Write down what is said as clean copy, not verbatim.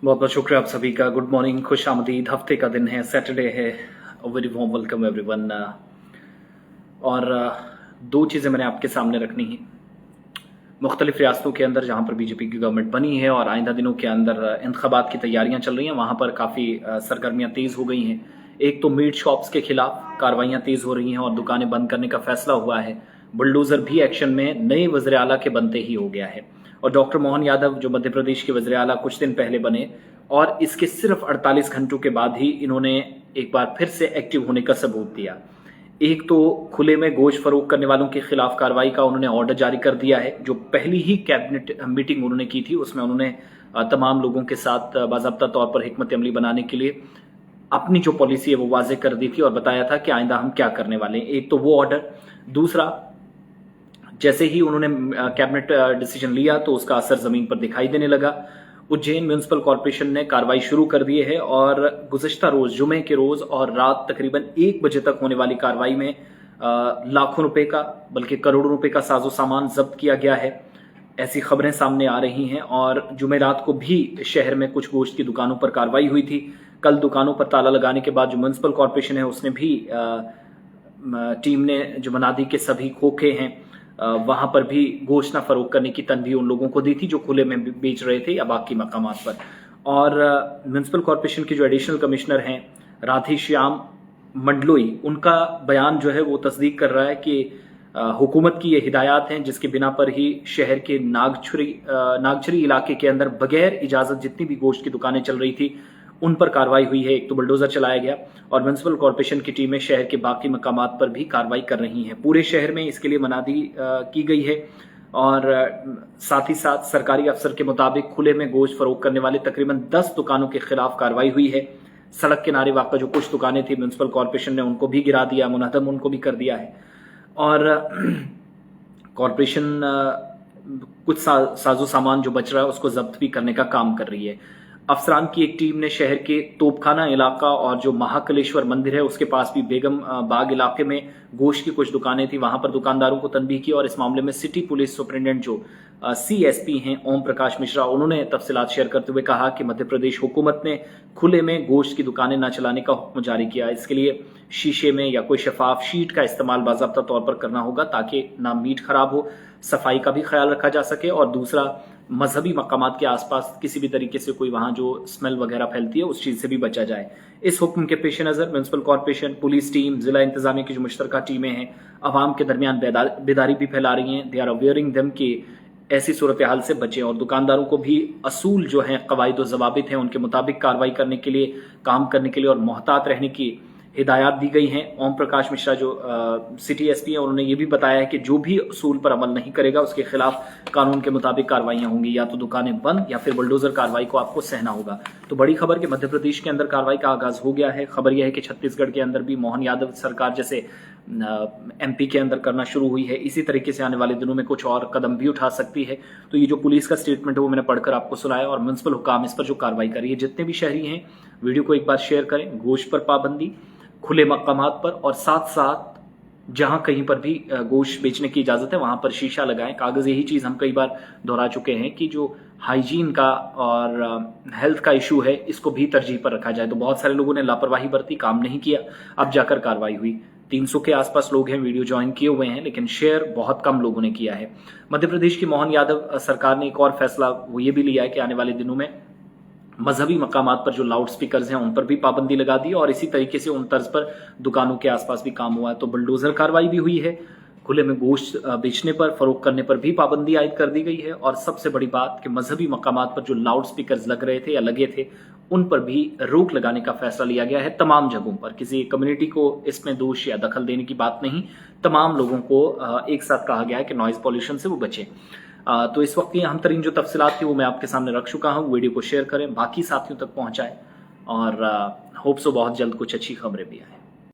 बहुत बहुत शुक्रिया आप सभी का। गुड मॉर्निंग, खुश आमदीद। हफ्ते का दिन है, सैटरडे है। Very warm welcome everyone. और दो चीज़ें मैंने आपके सामने रखनी है। मुख्तलिफ रियासतों के अंदर जहाँ पर बीजेपी की गवर्नमेंट बनी है और आइंदा दिनों के अंदर इंतखाबात की तैयारियां चल रही हैं, वहाँ पर काफ़ी सरगर्मियाँ तेज़ हो गई हैं। एक तो मीट शॉप्स के खिलाफ कार्रवाइयाँ तेज़ हो रही हैं और दुकानें बंद करने का फैसला हुआ है। बुलडोज़र भी एक्शन में नए वज़ीर आला के बनते ही हो गया है। और डॉक्टर मोहन यादव जो मध्य प्रदेश के वज़ीर आला कुछ दिन पहले बने, और इसके सिर्फ 48 घंटों के बाद ही इन्होंने एक बार फिर से एक्टिव होने का सबूत दिया। एक तो खुले में गोश्त फरोख्त करने वालों के खिलाफ कार्रवाई का उन्होंने ऑर्डर जारी कर दिया है। जो पहली ही कैबिनेट मीटिंग उन्होंने की थी, उसमें उन्होंने तमाम लोगों के साथ बाज़ाब्ता तौर पर हिकमत अमली बनाने के लिए अपनी जो पॉलिसी है वो वाजे कर दी थी और बताया था कि आइंदा हम क्या करने वाले हैं। एक तो वो ऑर्डर। दूसरा, जैसे ही उन्होंने कैबिनेट डिसीजन लिया तो उसका असर जमीन पर दिखाई देने लगा। उज्जैन म्यूनिसिपल कॉर्पोरेशन ने कार्रवाई शुरू कर दी है और गुज़िश्ता रोज जुमे के रोज और रात तकरीबन 1 बजे तक होने वाली कार्रवाई में लाखों रुपए का बल्कि करोड़ों रुपए का साजो सामान जब्त किया गया है। ऐसी खबरें सामने आ रही हैं। और जुमेरात को भी शहर में कुछ गोश्त की दुकानों पर कार्रवाई हुई थी। कल दुकानों पर ताला लगाने के बाद जो म्यूनिसिपल कॉर्पोरेशन है उसने भी टीम ने जो मनादी के सभी खोखे हैं वहां पर भी गोश्त न फरोख्त करने की तनबीह उन लोगों को दी थी जो खुले में बेच रहे थे या बाकी मकामात पर। और म्यूनिसिपल कॉर्पोरेशन के जो एडिशनल कमिश्नर हैं राधेश्याम मंडलोई, उनका बयान जो है वो तस्दीक कर रहा है कि हुकूमत की ये हिदायत हैं जिसके बिना पर ही शहर के नागछरी इलाके के अंदर बगैर इजाजत जितनी भी गोश्त की दुकानें चल रही थी उन पर कार्रवाई हुई है। एक तो बुलडोजर चलाया गया और म्यूनिसिपल कॉर्पोरेशन की टीमें शहर के बाकी मकामात पर भी कार्रवाई कर रही हैं। पूरे शहर में इसके लिए मनादी की गई है। और साथ ही साथ सरकारी अफसर के मुताबिक खुले में गोश्त फरोख्त करने वाले तकरीबन 10 दुकानों के खिलाफ कार्रवाई हुई है। सड़क किनारे वाक़ा जो कुछ दुकानें थी म्यूनिसिपल कॉर्पोरेशन ने उनको भी गिरा दिया, मुनहदम उनको भी कर दिया है। और कॉर्पोरेशन कुछ साजो सामान जो बच रहा है उसको जब्त भी करने का काम कर रही है। अफसरान की एक टीम ने शहर के तोपखाना इलाका और जो महाकलेश्वर मंदिर है उसके पास भी बेगम बाग इलाके में गोश्त की कुछ दुकानें थी, वहां पर दुकानदारों को तनबीह की। और इस मामले में सिटी पुलिस सुपरिटेंडेंट जो CSP हैं ओम प्रकाश मिश्रा, उन्होंने तफसीलात शेयर करते हुए कहा कि मध्य प्रदेश हुकूमत ने खुले में गोश्त की दुकानें न चलाने का हुक्म जारी किया। इसके लिए शीशे में या कोई शफाफ शीट का इस्तेमाल बाज़ाब्ता तौर पर करना होगा ताकि ना मीट खराब हो, सफाई का भी ख्याल रखा जा सके। और दूसरा, मजहबी मकामात के आसपास किसी भी तरीके से कोई वहां जो स्मेल वगैरह फैलती है उस चीज से भी बचा जाए। इस हुक्म के पेश नजर म्यूनिसिपल कॉर्पोरेशन, पुलिस टीम, जिला इंतजामिया की जो मुश्तरका टीमें हैं अवाम के दरमियान बेदारी भी फैला रही हैं। दे आर अवेयरिंग देम कि ऐसी सूरत हाल से बचें और दुकानदारों को भी असूल जो हैं, कवायद जवाबित हैं, उनके मुताबिक कार्रवाई करने के लिए, काम करने के लिए और मोहतात रहने की हिदायत दी गई हैं। ओम प्रकाश मिश्रा जो सिटी SP हैं उन्होंने ये भी बताया है कि जो भी असूल पर अमल नहीं करेगा उसके खिलाफ कानून के मुताबिक कार्रवाइयां होंगी, या तो दुकानें बंद या फिर बुलडोजर कार्रवाई को आपको सहना होगा। तो बड़ी खबर कि मध्य प्रदेश के अंदर कार्रवाई का आगाज हो गया है। खबर यह है कि छत्तीसगढ़ के अंदर भी मोहन यादव सरकार जैसे MP के अंदर करना शुरू हुई है। इसी तरीके से आने वाले दिनों में कुछ और कदम भी उठा सकती है। तो ये जो पुलिस का स्टेटमेंट है वो मैंने पढ़कर आपको सुनाया और म्यूनिसिपल हुकाम इस पर जो कार्रवाई करी है। जितने भी शहरी हैं वीडियो को एक बार शेयर करें। गोश्त पर पाबंदी, खुले मकामात पर, और साथ साथ जहां कहीं पर भी गोश्त बेचने की इजाजत है वहां पर शीशा लगाएं, कागज। यही चीज हम कई बार दोहरा चुके हैं कि जो हाइजीन का और हेल्थ का इशू है इसको भी तरजीह पर रखा जाए। तो बहुत सारे लोगों ने लापरवाही बरती, काम नहीं किया, अब जाकर कार्रवाई हुई। 300 के आसपास लोग हैं वीडियो ज्वाइन किए हुए हैं, लेकिन शेयर बहुत कम लोगों ने किया है। मध्य प्रदेश की मोहन यादव सरकार ने एक और फैसला वो ये भी लिया है कि आने वाले दिनों में मजहबी मकामात पर जो लाउड स्पीकर्स हैं उन पर भी पाबंदी लगा दी और इसी तरीके से उन तर्ज पर दुकानों के आसपास भी काम हुआ है। तो बुलडोजर कार्रवाई भी हुई है, खुले में गोश्त बेचने पर, फरोख्त करने पर भी पाबंदी आयद कर दी गई है। और सबसे बड़ी बात कि मजहबी मकामात पर जो लाउड स्पीकर्स लग रहे थे या लगे थे उन पर भी रोक लगाने का फैसला लिया गया है तमाम जगहों पर। किसी कम्युनिटी को इसमें दोष या दखल देने की बात नहीं, तमाम लोगों को एक साथ कहा गया है कि नॉइज पॉल्यूशन से वो बचें। तो इस वक्त की अहम तरीन जो तफसीलात थी वो मैं आपके सामने रख चुका हूँ। वीडियो को शेयर करें, बाकी साथियों तक पहुंचाएं और होप सो बहुत जल्द कुछ अच्छी खबरें भी आए।